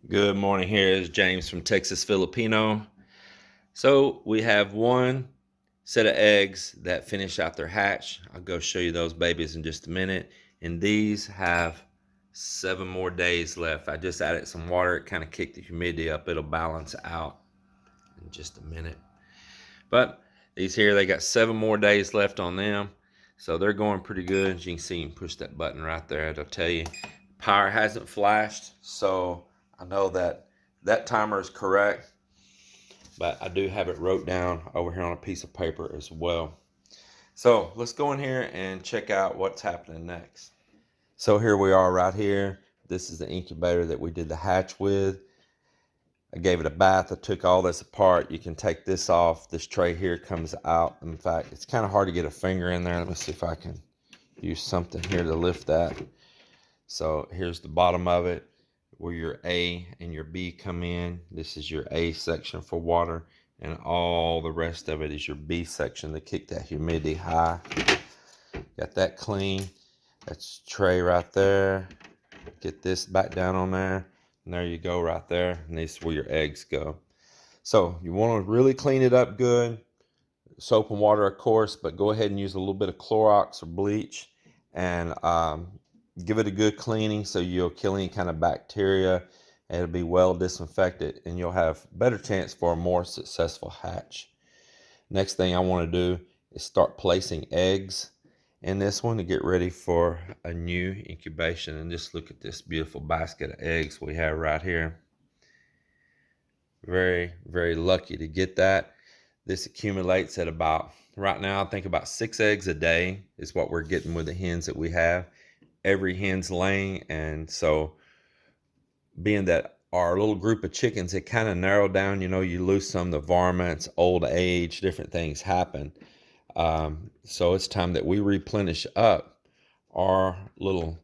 Good morning. Here is James from Texas Filipino. So we have one set of eggs that finish out their hatch. I'll go show you those babies in just a minute. And these have 7 more days left. I just added some water. It kind of kicked the humidity up. It'll balance out in just a minute. But these here, they got 7 more days left on them. So they're going pretty good. As you can see, you can push that button right there. It'll tell you. Power hasn't flashed, so I know that that timer is correct. But I do have it wrote down over here on a piece of paper as well. So let's go in here and check out what's happening next. So here we are right here. This is the incubator that we did the hatch with. I gave it a bath. I took all this apart. You can take this off. This tray here comes out. In fact, it's kind of hard to get a finger in there. Let me see if I can use something here to lift that. So here's the bottom of it where your A and your B come in. This is your A section for water, and all the rest of it is your B section to keep that humidity high. Got that clean. That's tray right there. Get this back down on there. And there you go right there. And this is where your eggs go. So you want to really clean it up good. Soap and water, of course, but go ahead and use a little bit of Clorox or bleach and give it a good cleaning so you'll kill any kind of bacteria. And it'll be well disinfected and you'll have better chance for a more successful hatch. Next thing I want to do is start placing eggs in this one to get ready for a new incubation. And just look at this beautiful basket of eggs we have right here. Very, very lucky to get that. This accumulates at about, right now, I think about 6 eggs a day is what we're getting with the hens that we have. Every hen's laying, and so being that our little group of chickens, it kind of narrowed down. You know, you lose some of the varmints, old age, different things happen. So it's time that we replenish up our little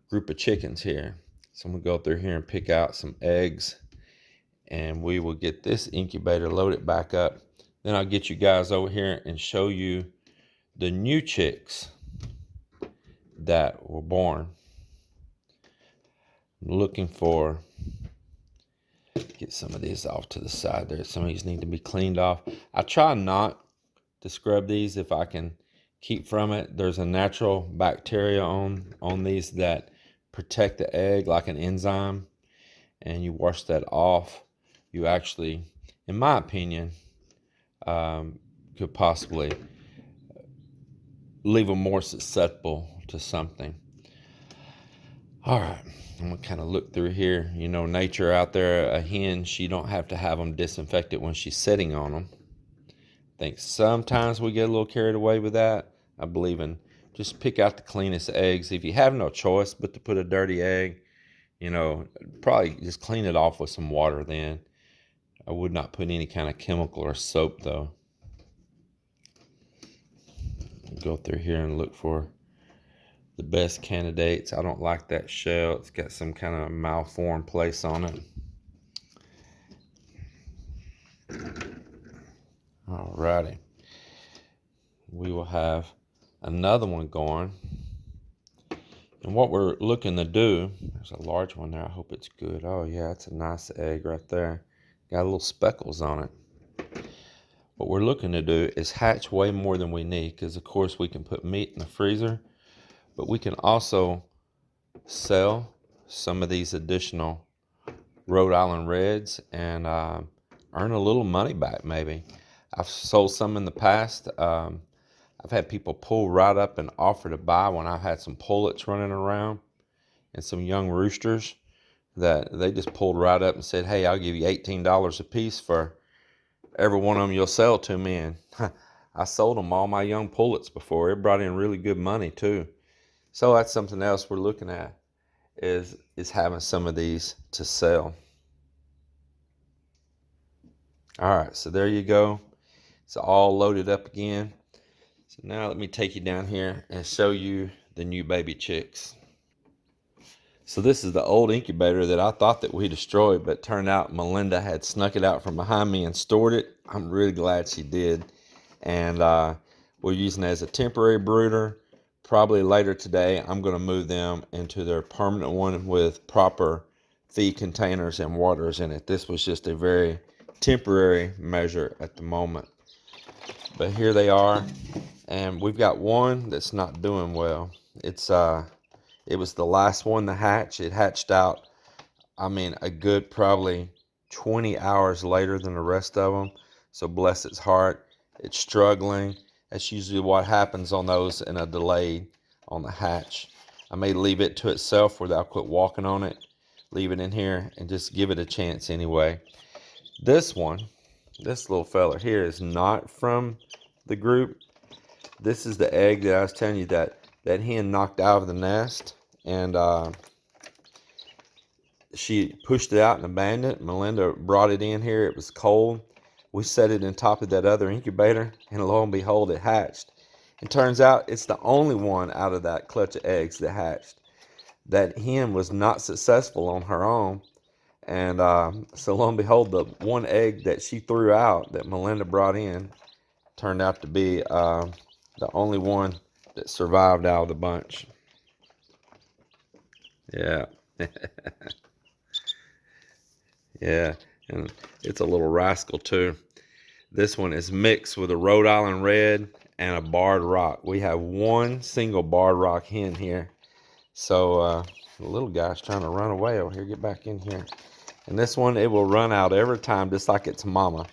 group of chickens here. So I'm gonna go through here and pick out some eggs, and we will get this incubator loaded back up. Then I'll get you guys over here and show you the new chicks that were born. I'm looking for, get some of these off to the side there. Some of these need to be cleaned off. I try not to scrub these if I can keep from it. There's a natural bacteria on these that protect the egg, like an enzyme, and you wash that off. You actually, in my opinion, could possibly leave them more susceptible to something. All right, I'm gonna kind of look through here. You know, nature out there, a hen, she don't have to have them disinfected when she's sitting on them. I think sometimes we get a little carried away with that. I believe in just pick out the cleanest eggs. If you have no choice but to put a dirty egg, you know, probably just clean it off with some water then. I would not put any kind of chemical or soap though. Go through here and look for the best candidates. I don't like that shell. It's got some kind of malformed place on it. Alrighty. We will have another one going. And what we're looking to do, there's a large one there. I hope it's good. Oh yeah, it's a nice egg right there. Got little speckles on it. What we're looking to do is hatch way more than we need, because of course we can put meat in the freezer, but we can also sell some of these additional Rhode Island Reds and earn a little money back maybe. I've sold some in the past. I've had people pull right up and offer to buy when I've had some pullets running around and some young roosters that they just pulled right up and said, hey, I'll give you $18 a piece for every one of them you'll sell to me. And I sold them all my young pullets before. It brought in really good money too. So that's something else we're looking at, is having some of these to sell. All right, so there you go. It's all loaded up again. So now let me take you down here and show you the new baby chicks. So this is the old incubator that I thought that we destroyed, but turned out Melinda had snuck it out from behind me and stored it. I'm really glad she did. And we're using it as a temporary brooder. Probably later today, I'm going to move them into their permanent one with proper feed containers and waters in it. This was just a very temporary measure at the moment. But here they are, and we've got one that's not doing well. It was the last one to hatch. It hatched out, I mean, a good probably 20 hours later than the rest of them. So bless its heart, it's struggling. That's usually what happens on those in a delay on the hatch. I may leave it to itself where I'll quit walking on it, leave it in here, and just give it a chance anyway. This one, this little fella here is not from the group. This is the egg that I was telling you that hen knocked out of the nest, and she pushed it out and abandoned it. Melinda brought it in here. It was cold. We set it on top of that other incubator, and lo and behold, it hatched. It turns out it's the only one out of that clutch of eggs that hatched. That hen was not successful on her own, and so lo and behold, the one egg that she threw out that Melinda brought in turned out to be the only one that survived out of the bunch. Yeah. Yeah, and it's a little rascal too. This one is mixed with a Rhode Island Red and a barred rock. We have one single barred rock hen here. So the little guy's trying to run away over here. Get back in here. And this one, it will run out every time, just like its mama.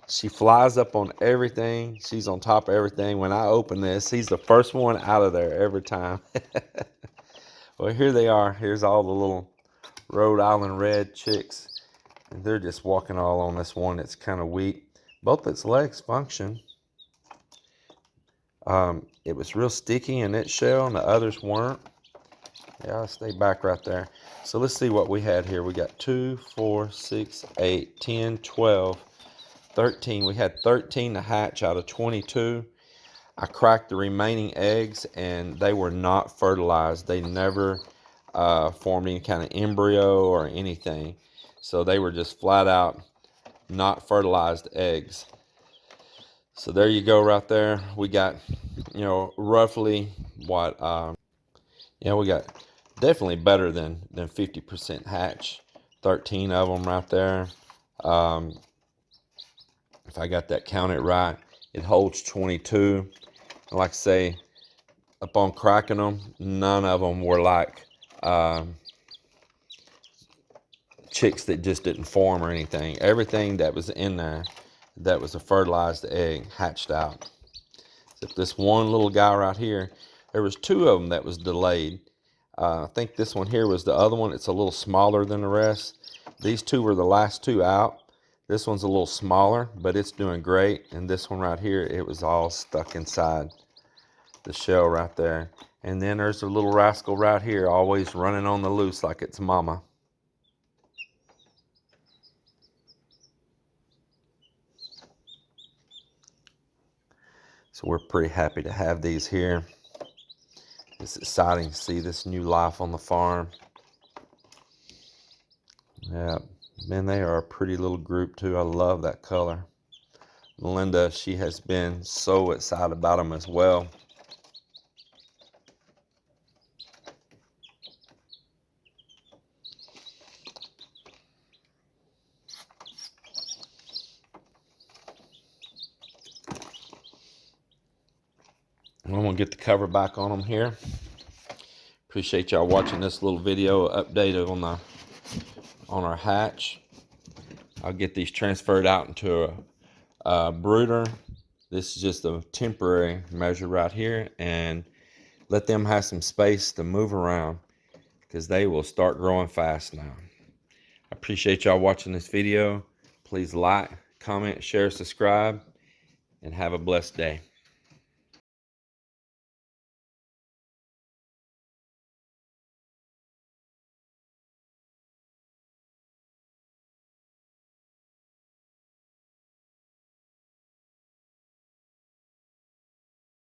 She flies up on everything. She's on top of everything. When I open this, he's the first one out of there every time. Well, here they are. Here's all the little Rhode Island Red chicks. And they're just walking all on this one. It's kind of weak. Both its legs function. It was real sticky in its shell, and the others weren't. Yeah, I'll stay back right there. So let's see what we had here. We got 2, 4, 6, 8, 10, 12, 13. We had 13 to hatch out of 22. I cracked the remaining eggs, and they were not fertilized. They never formed any kind of embryo or anything. So they were just flat out not fertilized eggs. So there you go right there. We got, roughly what, we got definitely better than 50% hatch. 13 of them right there. If I got that counted right, it holds 22. Like I say, upon cracking them, none of them were like chicks that just didn't form or anything. Everything that was in there that was a fertilized egg hatched out. Except this one little guy right here, there was 2 of them that was delayed. I think this one here was the other one. It's a little smaller than the rest. These 2 were the last 2 out. This one's a little smaller, but it's doing great. And this one right here, it was all stuck inside the shell right there. And then there's a little rascal right here, always running on the loose like it's mama. So we're pretty happy to have these here. It's exciting to see this new life on the farm. Yeah, man, they are a pretty little group too. I love that color. Melinda, she has been so excited about them as well. I'm going to get the cover back on them here. Appreciate y'all watching this little video update on our hatch. I'll get these transferred out into a brooder. This is just a temporary measure right here, and let them have some space to move around because they will start growing fast now. I appreciate y'all watching this video. Please like, comment, share, subscribe, and have a blessed day.